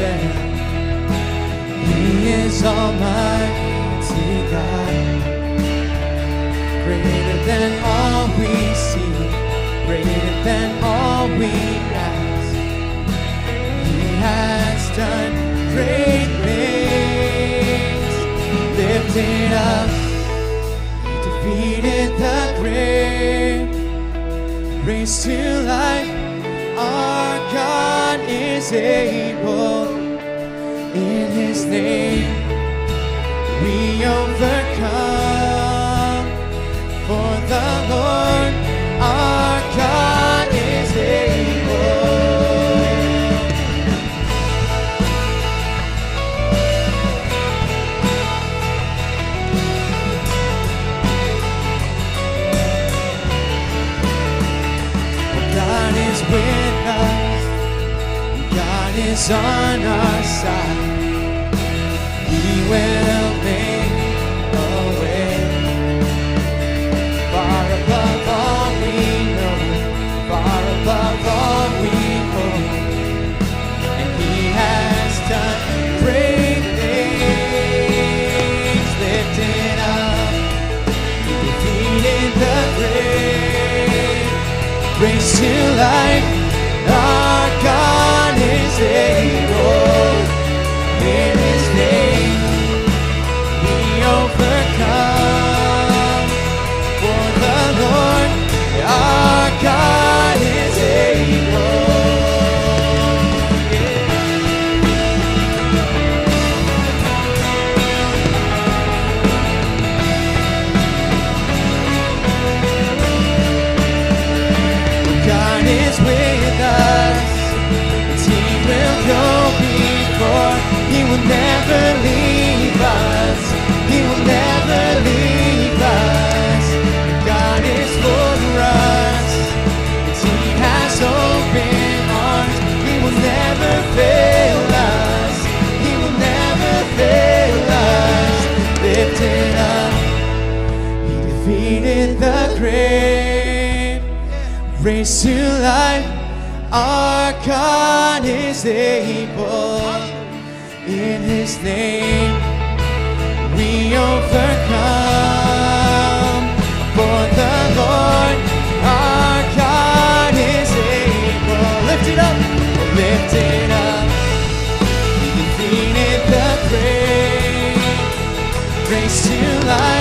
fail. He is Almighty God, greater than all we see, greater than all we ask. He has done great things, lifted up, defeated the grave, raised to life. Our God is able. In His name we overcome. For the Lord our God is able. God is with us, God is on our side. He will make a way, far above all we know, far above all we hope. And He has done great things, lifted up, He defeated the grave, raised to life. Our God is able. In His name we overcome. For the Lord our God is able. God is with us, and He will go before. He will never leave us. He will never leave us. God is for us, and He has open arms. He will never fail us. He will never fail us. Lifted up, He defeated the grave, raised to life. Our God is able. In His name we overcome. For the Lord our God is able. Lift it up, lift it up. He defeated the grave, raised to life.